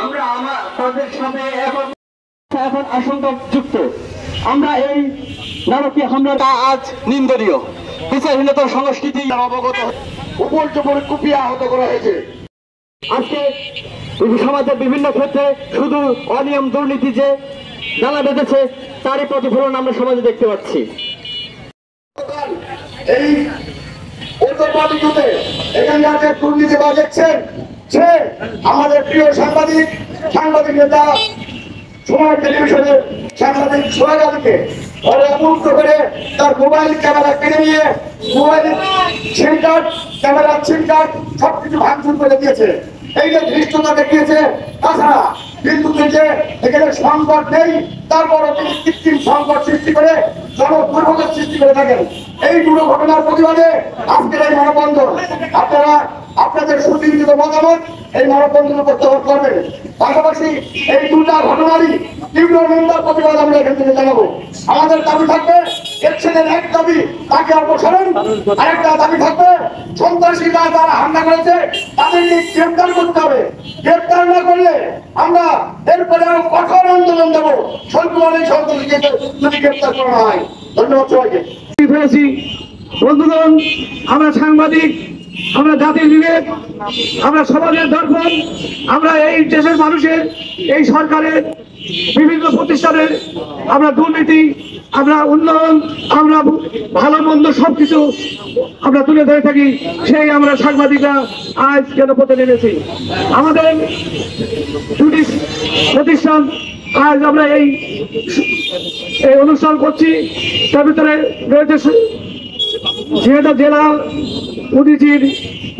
আমরা তাদের সাথে এখন আশঙ্কাযুক্ত। আমরা এই নারকীয় হামলাটা আজ নিন্দনীয়, বিচারহীনতার সংস্কৃতি অবগত উপর কুপিয়ে আহত করা হয়েছে। আজকে সমাজের বিভিন্ন ক্ষেত্রে শুধু অনিয়ম দুর্নীতি যে জ্বালা বেঁধেছে তারই প্রতিফলন আমরা সমাজে দেখতে পাচ্ছি। এই এখানকার যে দুর্নীতিবাজ দেখছেন সে আমাদের প্রিয় সাংবাদিক নেতা সময় টেলিভিশনের সাংবাদিক সোহেল আলীকে অবমুক্ত করে তার মোবাইল ক্যামেরা কেড়ে নিয়ে মোবাইলের সিম কার্ড ক্যামেরার সিম কার্ড সবকিছু ভাঙচুর করে দিয়েছে। এই যে ধৃষ্টতা দেখিয়েছে, তাছাড়া বিদ্যুতের যে এখানে সংকট নেই তারপরও তিনি কৃত্রিম সংকট সৃষ্টি করে জনদুর্ভোগের সৃষ্টি করে থাকেন। এই দুটো ঘটনার প্রতিবাদে আজকের এই মানববন্ধন। আপনারা আপনাদের সুচিন্তিত মতামত এই মানববন্ধনে প্রত্যাহার করবেন। পাশাপাশি এই দুটা ঘটনারই তীব্র নিন্দার প্রতিবাদ আমরা এখান থেকে জানাবো। আমাদের দাবি থাকবে এর এক দাবি তাকে অপসারণ, আরেকটা দাবি থাকবে সন্ত্রাসীরা যারা হামলা করেছে তাদেরকে গ্রেফতার করতে হবে। গ্রেফতার না করলে আমরা এরপরে আরো কঠোর আন্দোলন দেবো সন্ত্রাসী সন্ত্রাসীকে যদি গ্রেফতার করা হয়। ধন্যবাদ সবাইকে। বন্ধুগণ, আমরা সাংবাদিক, আমরা জাতির বিবেক, আমরা সমাজের দর্পণ, আমরা এই দেশের মানুষের, এই সরকারের বিভিন্ন প্রতিষ্ঠানের আমরা দুর্নীতি, আমরা উন্নয়ন, আমরা ভালো মন্দ সবকিছু আমরা তুলে ধরে থাকি। সেই আমরা সাংবাদিকরা আজ কেন পথে নেমেছি। আমাদের দুটি প্রতিষ্ঠান আজ আমরা এই অনুষ্ঠান করছি। তার ভিতরে রয়েছে ঝিনাইদহ জেলা উদীচীর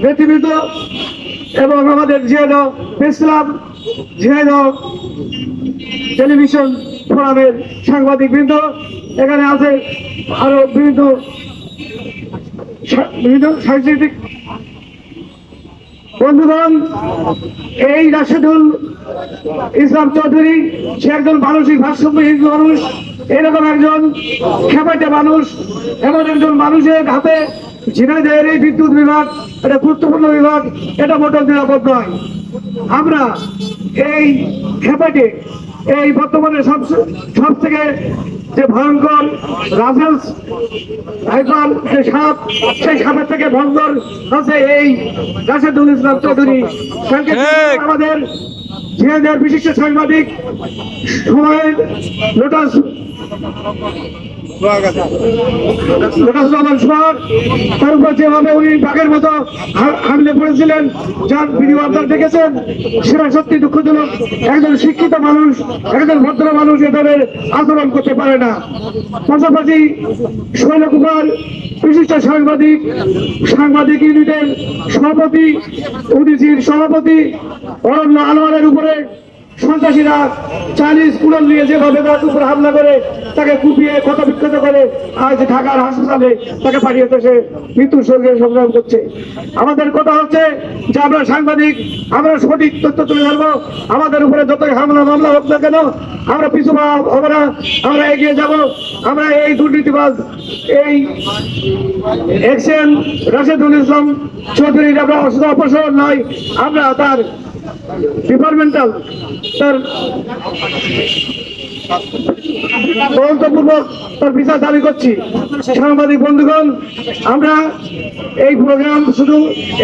নেতৃবৃন্দ এবং আমাদের Jhenaidah press club, Jhenaidah television ফোরামের সাংবাদিক বৃন্দ, এখানে আছে আরো বিভিন্ন সাংস্কৃতিক বন্ধুগণ। এই রাশেদুল ইসলাম চৌধুরী সে একজন মানসিক ভারসাম্যহীন মানুষ, এরকম একজন খেপাটে মানুষ, এমন একজন মানুষের হাতে ঝিনাইদহের এই বিদ্যুৎ বিভাগ এটা গুরুত্বপূর্ণ বিভাগ, এটা মোটেও নিরাপদ নয়। আমরা এই খেপাটে এই বর্তমানে সব থেকে যে ভয়ঙ্কর রাজেলস হাইপার যে সাপ, সেই সাপের থেকে ভয়ঙ্কর আছে এই রাশেদুল ইসলাম চৌধুরী। আমাদের ঝিনাইদহের বিশিষ্ট সাংবাদিক সময়ের লোটাস তার উপর যেভাবে উনি বাঘের মতো হামলে পড়েছিলেন, যার ভিডিও আপনারা দেখেছেন, সেটা সত্যি দুঃখজনক। একজন শিক্ষিত মানুষ, একজন ভদ্র মানুষ এ ধরনের আচরণ করতে পারে না। পাশাপাশি শৈল কুমার বিশিষ্ট সাংবাদিক ইউনিটের সভাপতি, উদীচীর সভাপতি অরণ্য আনোয়ারের উপরে সন্ত্রাসীরা চাইনিজ কুড়োল নিয়ে যেভাবে তার উপরে হামলা করে তাকে কুপিয়ে ক্ষত বিক্ষত করে আজ ঢাকার হাসপাতালে তাকে পাঠিয়েছে, সে মৃত্যুর সঙ্গে সংগ্রাম করছে। আমাদের কথা হচ্ছে যে আমরা সাংবাদিক, আমরা সঠিক তথ্য তুলে ধরবো। আমাদের উপরে যত মামলা হোক না কেন আমরা পিছু হবো না, আমরা এগিয়ে যাব। আমরা এই দুর্নীতিবাজ এই এক্সেন রাশেদুল ইসলাম চৌধুরীর আমরা অপসারণ নয়, আমরা তার ডিপার্টমেন্টাল তার তদন্তপূর্বক তার বিচার দাবি করছি। সাংবাদিক বন্ধুগণ, আমরা এই প্রোগ্রাম শুধু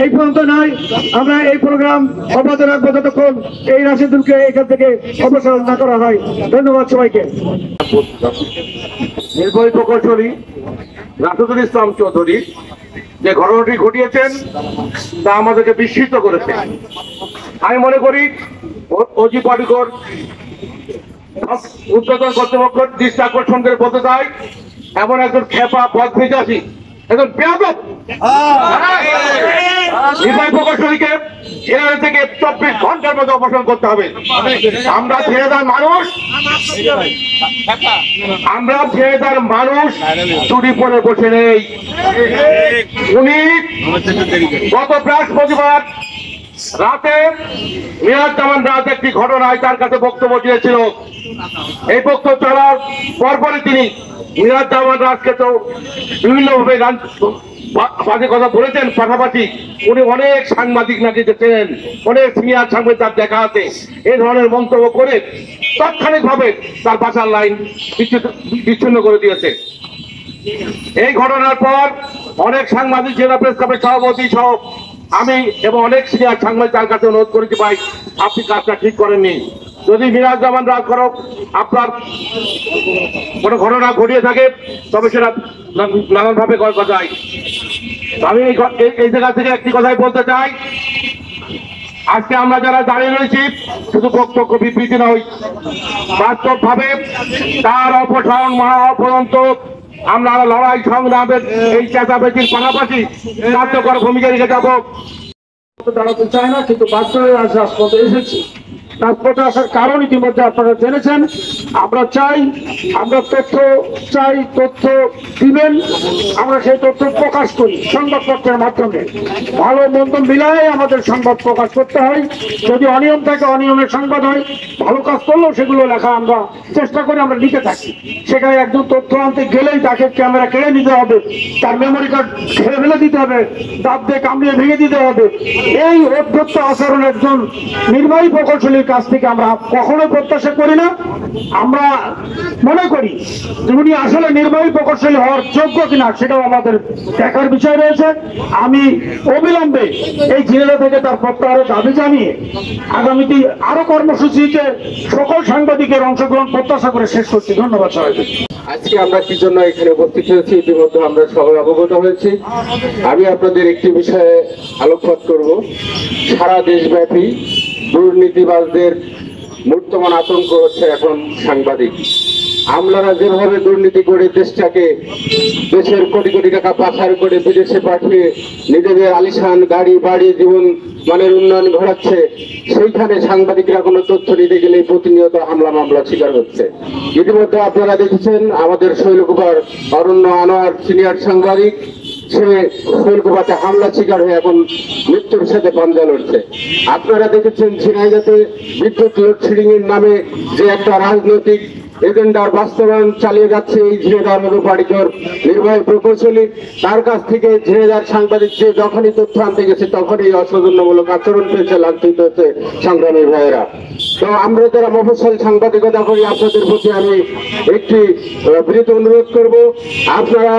এই পর্যন্ত নয়, আমরা এই প্রোগ্রাম অব্যাহত রাখবো যতক্ষণ এই রাশেদুলকে এখান থেকে অপসারণ না করা হয়। ধন্যবাদ সবাইকে। নির্বাহী প্রকৌশলী রাশেদুল ইসলাম চৌধুরী যে ঘটনাটি ঘটিয়েছেন তা আমাদেরকে বিস্মিত করেছে। আমি মনে করি অজি পাটিকর উদ্বোধন কর্তৃপক্ষ দৃষ্টি আকর্ষণ করে বলতে চাই, এমন একজন খেপা পথ মেজাজি একজন বেয়াদব নির্বাহী প্রকৌশলীকে জেলা থেকে 24 ঘন্টার মধ্যে অপসারণ করতে হবে। আমরা ঝিনাইদহের মানুষ চুরি পরে বসে নেই। উনি গত বৃহস্পতিবার রাতে মিরাজ-জামান রাত একটি ঘটনায় তার কাছে বক্তব্য দিয়েছিল। এই বক্তব্য চলার পরপরই তিনি মিরাজ-জামান রাজকে তো বিভিন্নভাবে বাজে কথা বলেছেন, পাশাপাশি উনি অনেক সাংবাদিক নাকি চেনেন, অনেক সিনিয়র সাংবাদিক তার দেখা আছে, এই ধরনের মন্তব্য করে তাৎক্ষণিকভাবে তার বাসার লাইন বিচ্ছিন্ন করে দিয়েছে। এই ঘটনার পর অনেক সাংবাদিক, জেলা প্রেস ক্লাবের সভাপতি সহ আমি এবং অনেক সিনিয়র সাংবাদিক তার কাছে অনুরোধ করেছি, ভাই আপনি কাজটা ঠিক করেননি। যদি মিরাজ জামান রাগ করো আপনার কোনো ঘটনা ঘটিয়ে থাকে তবে সেটা নানানভাবে করা যায়। আমি এই জায়গা থেকে একটি কথাই বলতে চাই, আজকে আমরা যারা দাঁড়িয়ে রয়েছি শুধু বক্তব্য বিবৃতি নয়, বাস্তবভাবে তার অপসারণ হওয়া পর্যন্ত আমরা লড়াই সংগ্রামের এই চেঁচামেচির পাশাপাশি কার্যকর ভূমিকা রেখে যাব। দাঁড়াতে চায় না, কিন্তু বাধ্য হয়ে আজ রাজপথে এসেছি। রাজপথে আসার কারণ ইতিমধ্যে আপনারা জেনেছেন। আমরা চাই, আমরা তথ্য চাই, তথ্য দিবেন, আমরা সেই তথ্য প্রকাশ করি সংবাদপত্রের মাধ্যমে। ভালো মন্দ মিলাই আমাদের সংবাদ প্রকাশ করতে হয়। যদি অনিয়ম থাকে অনিয়মের সংবাদ হয়, ভালো কাজ করলেও সেগুলো লেখা আমরা চেষ্টা করি, আমরা লিখে থাকি। সেখানে একজন তথ্য আনতে গেলেই তাকে ক্যামেরা কেড়ে নিতে হবে, তার মেমোরি কার্ড ছেড়ে ফেলে দিতে হবে, দাঁত দিয়ে কামড়িয়ে ভেঙে দিতে হবে। এই অধ্যত্ত আচরণ একজন নির্বাহী প্রকৌশলীর কাছ থেকে আমরা কখনোই প্রত্যাশা করি না। আমরা মনে করি যে উনি আসলে নির্বাহী প্রকৌশলী হওয়ার যোগ্য কিনা সেটাও আমাদের দেখার বিষয় রয়েছে। আমি অবিলম্বে এই জেলা থেকে তার প্রত্যাহারের দাবি জানিয়ে আগামীতে আরো কর্মসূচিতে সকল সাংবাদিকের অংশগ্রহণ প্রত্যাশা করে শেষ করছি। ধন্যবাদ সবাইকে। আজকে আমরা কি জন্য এখানে উপস্থিত হয়েছি ইতিমধ্যে আমরা সবাই অবগত হয়েছি। আমি আপনাদের একটি বিষয়ে আলোকপাত করব। সারা দেশব্যাপী দুর্নীতিবাজদের মূর্তমান আতঙ্ক হচ্ছে এখন সাংবাদিক। আমলারা যেভাবে দুর্নীতি করে দেশটাকে, দেশের কোটি কোটি টাকা পাচার করে বিদেশে পাঠিয়ে নিজেদের আলিশান গাড়ি বাড়ি জীবন মানের উন্নয়ন ঘটাচ্ছে, সেইখানে সাংবাদিকরা কোনো তথ্য নিতে গেলে প্রতিনিয়ত হামলা মামলা শিকার হচ্ছে। ইতিমধ্যে আপনারা দেখেছেন আমাদের শৈলকুপার অরণ্য আনোয়ার সিনিয়র সাংবাদিক, সে শৈলকুপাতে হামলা শিকার হয়ে এখন মৃত্যুর সাথে পাঞ্জা লড়ছে। আপনারা দেখেছেন ঝিনাইদহে বিদ্যুৎ লোডশেডিং এর নামে যে একটা রাজনৈতিক এজেন্ডার বাস্তবায়ন চালিয়ে যাচ্ছে এই ঝিনাইদহ নগরপালিকার নির্বাহী প্রকৌশলী, তার কাছ থেকে ঝিনাইদহ সাংবাদিক যে যখনই তথ্য আনতে গেছে তখনই অসৌজন্যমূলক আচরণ পেয়েছে, লাঞ্ছিত হচ্ছে সংগ্রামী ভাইয়েরা। তো আমরা যারা মফস্বল সাংবাদিকতা করি আপনাদের প্রতি আমি একটি বিনীত অনুরোধ করব, আপনারা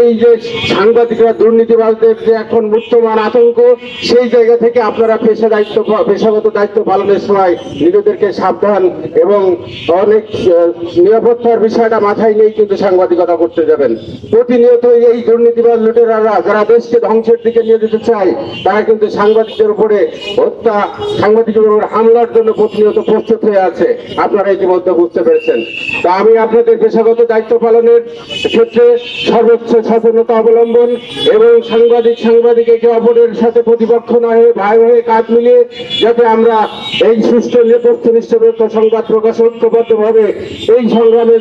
এই যে সাংবাদিকরা দুর্নীতিবাজদের যে এখন বর্তমান আতঙ্ক, সেই জায়গা থেকে আপনারা পেশাগত দায়িত্ব পালনের সময় নিজেদেরকে সাবধান এবং অনেক নিরাপত্তার বিষয়টা মাথায় নিয়ে কিন্তু সাংবাদিকতা করতে যাবেন। প্রতিনিয়ত এই দুর্নীতিবাজ লুটেরারা যারা দেশকে ধ্বংসের দিকে নিয়ে যেতে চায় তারা কিন্তু সাংবাদিকদের উপরে হত্যা, সাংবাদিকের উপর হামলার জন্য প্রতিনিয়ত প্রস্তুত হয়ে আছে, আপনারা ইতিমধ্যে বুঝতে পেরেছেন। তা আমি আপনাদের পেশাগত দায়িত্ব পালনের ক্ষেত্রে সর্বোচ্চ সচেতনতা অবলম্বন এবং সাংবাদিক একে অপরের সাথে প্রতিপক্ষ না হয়ে ভাই হয়ে কাঁধ মিলিয়ে যাতে আমরা এই সুষ্ঠু নিরপেক্ষ নিষ্পক্ষ সংবাদ প্রকাশ ঐক্যবদ্ধভাবে এই সংগ্রামে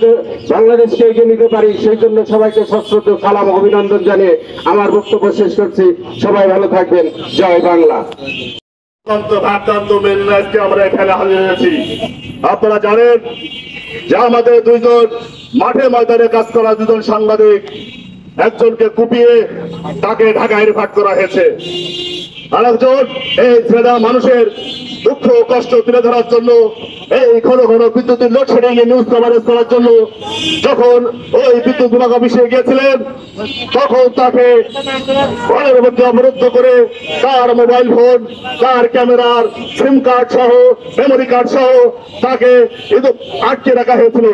বাংলাদেশকে এগিয়ে নিতে পারি, সেই জন্য সবাইকে সশ্রদ্ধ সালাম অভিনন্দন জানিয়ে আমার বক্তব্য শেষ করছি। সবাই ভালো থাকবেন। জয় বাংলা। আমরা এখানে হাজির হয়েছি। আপনারা জানেন যে আমাদের দুইজন মাঠে ময়দানে কাজ করা দুজন সাংবাদিক, একজনকে কুপিয়ে তাকে ঢাকায় রিফার করা হয়েছে, আরেকজন এই শ্রেণী মানুষের দুঃখ কষ্ট তুলে ধরার জন্য এই ঘন ঘন বিদ্যুতের লোডশেডিং নিউজ কভারেজ করার জন্য যখন ওই বিদ্যুৎ বিভাগ অফিসে গিয়েছিলেন তখন তাকে ঘরের মধ্যে অবরুদ্ধ করে তার মোবাইল ফোন, তার ক্যামেরার সিম কার্ড সহ মেমোরি কার্ড সহ তাকে আটকে রাখা হয়েছিল।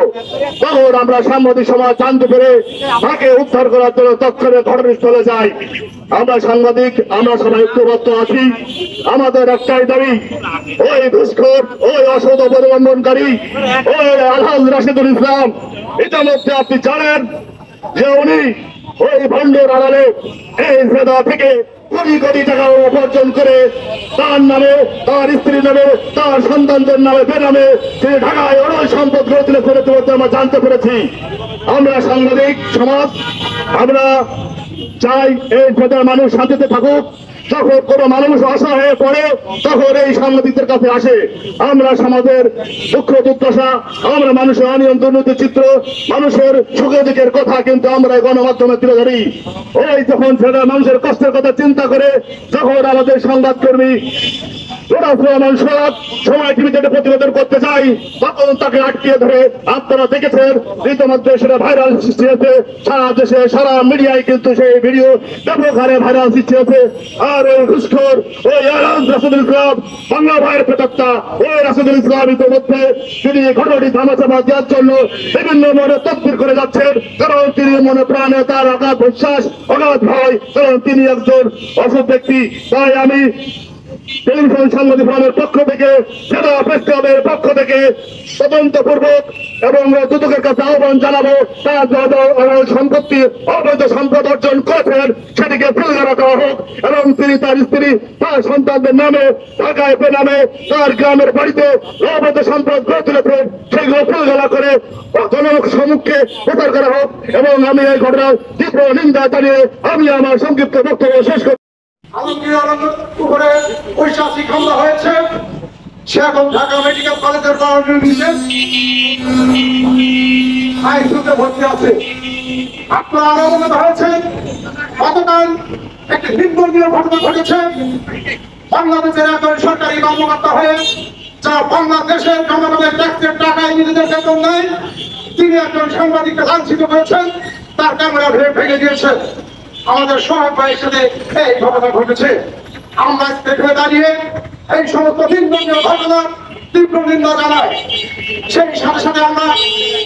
তখন আমরা সাংবাদিক সমাজ জানতে পেরে তাকে উদ্ধার করার জন্য তৎক্ষণাৎ ঘটনাস্থলে যাই। আমরা সাংবাদিক, আমরা সবাই ঐক্যবদ্ধ আছি। আমাদের একটাই দাবি, ওই ঘুষখোর, ওই অসৎ অবলম্বনকারী, ওই আলহাজ রাশিদুল ইসলাম, ইতিমধ্যে আপনি জানেন যে উনি ওই ভণ্ডর আড়ালে এই জেলা থেকে কোটি কোটি টাকা উপার্জন করে তার নামে, তার স্ত্রীর নামে, তার সন্তানদের নামে বেনামে তিনি ঢাকায় অনেক সম্পদ গড়ে তুলেছে আমরা জানতে পেরেছি। আমরা সাংবাদিক সমাজ আমরা চাই এই জেলার মানুষ শান্তিতে থাকুক, যখন কোনো মানুষ অসহায় হয়ে পড়ে তখন এই সাংবাদিকদের কাছে আসে। আমরা সমাজের দুঃখ দুর্দশা, আমরা মানুষের অনিয়ম দুর্নীতির চিত্র, মানুষের সুখে দুঃখের কথা কিন্তু আমরা গণমাধ্যমে তুলে ধরি। এই যখন সেটা মানুষের কষ্টের কথা চিন্তা করে যখন আমাদের সংবাদকর্মী সময় টিভিতে প্রতিবেদন করতে চাই তখন তাকে আটকিয়ে ধরে, আপনারা দেখেছেন ইতিমধ্যে সেটা ভাইরাল সৃষ্টি হয়েছে সারা দেশে, সারা মিডিয়ায় কিন্তু সেই ভিডিও ব্যাপক হারে ভাইরাল সৃষ্টি হয়েছে। আর ওই ঘুষখোর ওই রাশিদুল ইসলাম, বাংলা ভাইয়ের প্রেতাত্মা ওই রাশিদুল ইসলাম ইতিমধ্যে তিনি ঘটনাটি ধামাচাপা দেওয়ার জন্য বিভিন্ন মনে তদবির করে যাচ্ছেন, কারণ তিনি মনে প্রাণে তার অগাধ বিশ্বাস, অগাধ ভয়, কারণ তিনি একজন অসুখ ব্যক্তি। তাই আমি টেলিভিশন সাংবাদিক ফোরামের পক্ষ থেকে, জেলা প্রেস ক্লাবের পক্ষ থেকে তদন্তপূর্বক এবং দুদকের কাছে আহ্বান জানাবো, তার সম্পত্তি অবৈধ সম্পদ অর্জন করেছেন সেটিকে ফেলগালা করা হোক এবং তিনি তার স্ত্রী তার সন্তানদের নামে ঢাকায় নামে তার গ্রামের বাড়িতে অবৈধ সম্পদ গড়ে তুলেছেন সেগুলো ফেলগালা করে জনমুখ সম্মুখে প্রচার করা হোক। এবং আমি এই ঘটনার তীব্র নিন্দা জানিয়ে আমি আমার সংক্ষিপ্ত বক্তব্য শেষ করি। আলমগীর আলমের উপরে ঐতিহাসিক হামলা হয়েছে, সে এখন ঢাকা মেডিকেল কলেজের আইসিইউতে ভর্তি আছে। আপনারা আরো অবগত হয়েছেন গতকাল একটি নিন্দনীয় ঘটনা ঘটেছে। বাংলাদেশের একজন সরকারি কর্মকর্তা হয়ে যা বাংলাদেশের জনগণের ট্যাক্সের টাকায় নিজেদের বেতন নেয়, তিনি একজন সাংবাদিককে লাঞ্ছিত করেছেন, তার ক্যামেরা ভেঙে দিয়েছেন। আমাদের সোহাগ ভাইয়ের সাথে এই ঘটনা ঘটেছে। আমরা এখানে দাঁড়িয়ে এই সমস্ত নিন্দনীয় ঘটনা তীব্র নিন্দা জানাই। সেই সাথে সাথে আমরা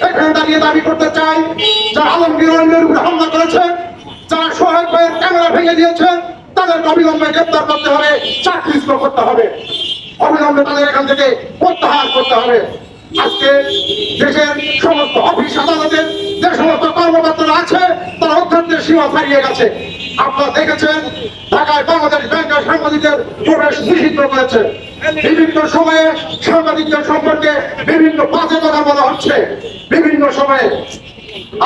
এখানে দাঁড়িয়ে দাবি করতে চাই, যারা আলমগীর আলমের উপরে হামলা করেছে, যারা সোহাগ ভাইয়ের ক্যামেরা ভেঙে দিয়েছে, তাদেরকে অবিলম্বে গ্রেপ্তার করতে হবে, চাকরিচ্যুত করতে হবে, অবিলম্বে তাদের এখান থেকে প্রত্যাহার করতে হবে। আজকে দেশের সমস্ত অফিস আদালতের যে সমস্ত কর্মকর্তারা আছে তারা অত্যন্তের সীমা ছাড়িয়ে গেছে। আপনারা দেখেছেন ঢাকায় বাংলাদেশ ব্যাংকের সাংবাদিকদের প্রবেশ নিষিদ্ধ করেছে। বিভিন্ন সময়ে সাংবাদিকদের সম্পর্কে বিভিন্ন বাজে কথা বলা হচ্ছে বিভিন্ন সময়ে।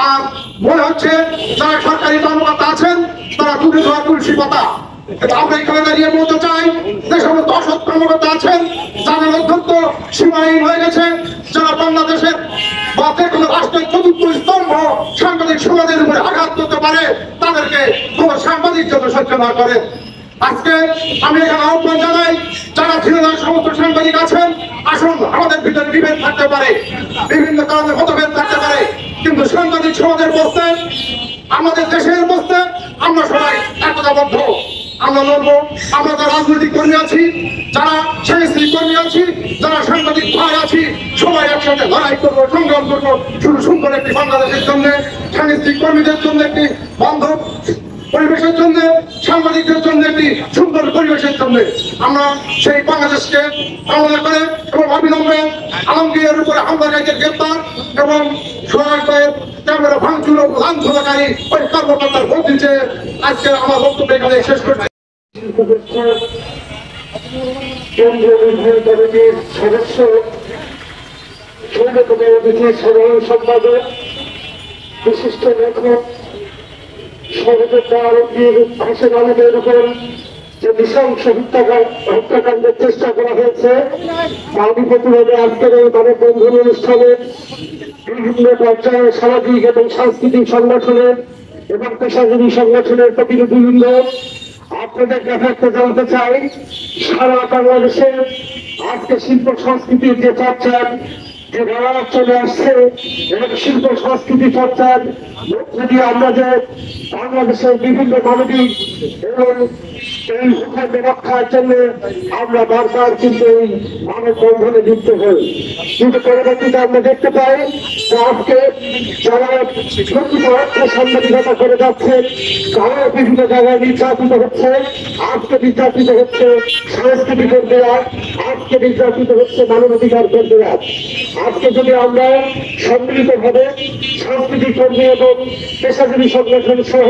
আর মনে হচ্ছে যারা সরকারি কর্মকর্তা আছেন তারা তুলে ধরা তুলসী পাতা। আমরা এখানে দাঁড়িয়ে বলতে চাই যে সমস্ত অসৎ কর্মকর্তা আছেন যাদের অত্যন্ত সীমাহীন হয়ে গেছে, যারা বাংলাদেশের বা যে কোনো রাষ্ট্রের চতুর্থ স্তম্ভ সাংবাদিক সমাজের উপরে আঘাত করতে পারে, তাদেরকে কোনো সাংবাদিক যত সহ্য না করে। আজকে আমি এখানে আহ্বান জানাই, যারা ছিলেন সমস্ত সাংবাদিক আছেন, আসুন, আমাদের ভিতরে বিভেদ থাকতে পারে, বিভিন্ন কারণে মতভেদ থাকতে পারে, কিন্তু সাংবাদিক সমাজের বস্তে, আমাদের দেশের বস্তে আমরা সবাই একতাবদ্ধ। আমরা লড়বো, আমরা যারা রাজনৈতিক কর্মী আছি, যারা সাংস্কৃতিক কর্মী আছি, যারা সাংবাদিক ভাই আছি, সবাই একসাথে লড়াই করবো, সংগ্রাম করবো শুধু সুন্দর একটি বাংলাদেশের জন্য, সাংস্কৃতিক কর্মীদের জন্য একটি বান্ধব পরিবেশের জন্য, সাংবাদিকদের জন্য একটি সুন্দর পরিবেশের জন্য। আমরা সেই বাংলাদেশকে কামনা করে এবং অবিলম্বে আলমগীরের উপরে হামলাকারীদের গ্রেপ্তার এবং সোহাগ ভাইয়ের ক্যামেরা ভাঙচুর ও লাঞ্ছনাকারী ওই কর্মকর্তার বদলি চেয়ে আজকে আমার বক্তব্য এখানে শেষ করছি। কেন্দ্রীয় নির্বাহী কমিটির সদস্য, সাধারণ সম্পাদক, বিশিষ্ট লেখক সহযোদ্ধা আলমগীর হোসেন আলমের উপর যে নৃশংস হত্যাকাণ্ডের চেষ্টা করা হয়েছে, তারই প্রতিবাদে আজকের এই মানববন্ধন অনুষ্ঠানে বিভিন্ন পর্যায়ে সামাজিক এবং সাংস্কৃতিক সংগঠনের এবং পেশাজীবী সংগঠনের প্রতিনিধিবৃন্দ আপনাদের কাছে জানতে চাই, সারা বাংলাদেশে আজকে শিল্প সংস্কৃতির যে চর্চার যে ধারা চলে আসছে এবং শিল্প সংস্কৃতি চর্চার মধ্যে দিয়ে আমরা যে বাংলাদেশের বিভিন্ন মানবিক এবং এই ভূখণ্ড রক্ষার জন্য আমরা বারবার কিন্তু এই মানববন্ধনে যুক্ত হই, কিন্তু পরবর্তীতে আমরা দেখতে পাই যে আজকে যারা প্রকৃত অর্থে সাংবাদিকতা করে যাচ্ছে তারাও বিভিন্ন জায়গায় নির্যাতিত হচ্ছে। আজকে নির্যাতিত হচ্ছে সাংস্কৃতিক কর্মীরা, আজকে নির্যাতিত হচ্ছে মানবাধিকার কর্মীরা। আজকে যদি আমরা সম্মিলিতভাবে সাংস্কৃতিক কর্মী এবং পেশাজীবী সংগঠন সহ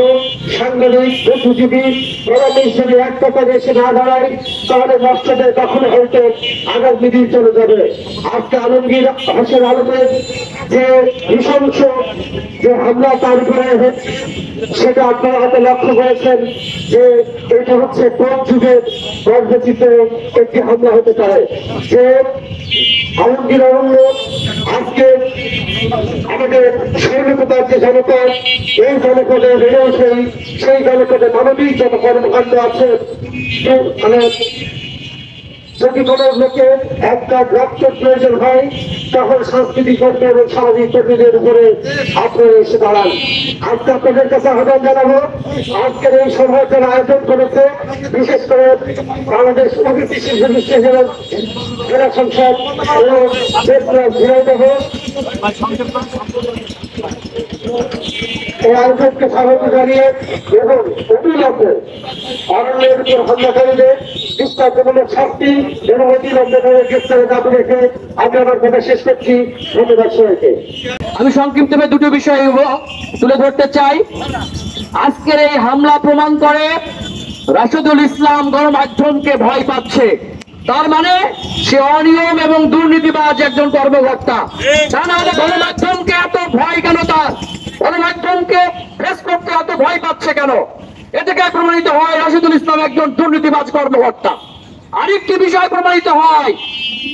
সাংবাদিক, বুদ্ধিজীবী, পরামর্শ যদি এক কথা এসে না দাঁড়ায় তাহলে নষ্টদের কখনো হয়তো আগামী দিন চলে যাবে। আজকে আলমগীর হোসেন আলমের যে নৃশংস যে হামলা তার উপরে সেটা আপনারা হয়তো লক্ষ্য করেছেন যে এটা হচ্ছে কোন যুগের পরিচিত একটি হামলা হতে পারে। যে আলমগীর অরণ্য আজকে আমাদের সৈনিকতার যে জনতা, এই জনপদে বেড়ে ওঠে, সেই জনপদে মানবিক যত কর্মকাণ্ড আছে মানে যদি কোনো লোকের একটা রক্তের প্রয়োজন হয় তখন সাংস্কৃতিক কর্ম এবং সামাজিক কর্মীদের উপরে আপনারা এসে দাঁড়ান। আজকে আপনাদের কাছে আহ্বান জানাবো, আজকের এই সভার যারা আয়োজন করেছে, বিশেষ করে বাংলাদেশ প্রগতি শিল্প বিশ্লেষণ জেলা সংসদ এবং ঝিনাইদহ এই আয়োজনকে স্বাগত জানিয়ে এবং অবিলম্বে অরণ্যের উপর হামলাকারীদের দৃষ্টান্তমূলক শাস্তি এবং অবিলম্বে গ্রেফতারের দাবি রেখে আমি আমার কথা শেষ করছি। ধন্যবাদ সবাইকে। আমি সংক্ষিপ্তভাবে দুটো বিষয় তুলে ধরতে চাই। আজকের এই হামলা প্রমাণ করে রাশেদুল ইসলাম গণমাধ্যমকে ভয় পাচ্ছে। তার মানে সে অনিয়ম এবং দুর্নীতিবাজ একজন কর্মকর্তা। তা নাহলে গণমাধ্যমকে এত ভয় কেন? তার গণমাধ্যমকে ফেস করতে এত ভয় পাচ্ছে কেন? এ থেকে প্রমাণিত হয় রাশেদুল ইসলাম একজন দুর্নীতিবাজ কর্মকর্তা। আরেকটি বিষয় প্রমাণিত হয়,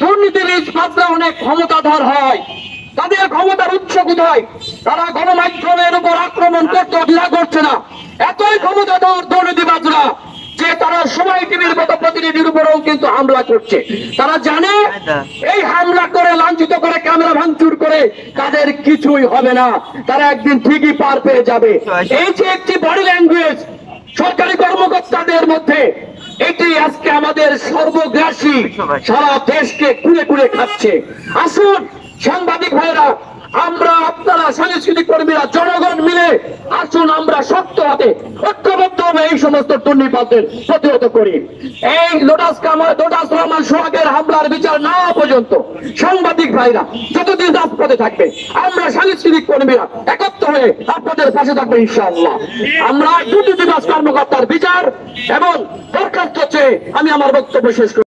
দুর্নীতিবাজরা অনেক ক্ষমতাধর হয়। তাদের ক্ষমতার উৎস কোথায়? তারা গণমাধ্যমের উপর আক্রমণ করতে দ্বিধা করছে না। এতই ক্ষমতাধর দুর্নীতিবাজরা যে তারা সময় টিভির মতো প্রতিনিধির উপরেও কিন্তু হামলা করছে। তারা জানে এই হামলা করে, লাঞ্ছিত করে, ক্যামেরা ভাঙচুর করে তাদের কিছুই হবে না, তারা একদিন ঠিকই পার পেয়ে যাবে। এই যে একটি বডি ল্যাঙ্গুয়েজ সরকারি কর্মকর্তাদের মধ্যে, এটি আজকে আমাদের সর্বগ্রাসী, সারা দেশকে কুড়ে কুড়ে খাচ্ছে। আসুন সাংবাদিক ভাইরা, আমরা আপনারা সাংস্কৃতিক কর্মীরা জনগণ মিলে আসুন আমরা শক্ত হাতে ঐক্যবদ্ধভাবে এই সমস্ত দুর্নীতিবাজদের প্রতিহত করি। এই লোটাস রহমান সোহাগের হামলার বিচার না হওয়া পর্যন্ত সাংবাদিক ভাইরা যতদিন রাজপথে থাকবে, আমরা সাংস্কৃতিক কর্মীরা একত্র হয়ে আপনাদের পাশে থাকবো ইনশাআল্লাহ। আমরা দুর্নীতিবাজ কর্মকর্তার বিচার এবং বরখাস্ত চেয়ে আমি আমার বক্তব্য শেষ করি।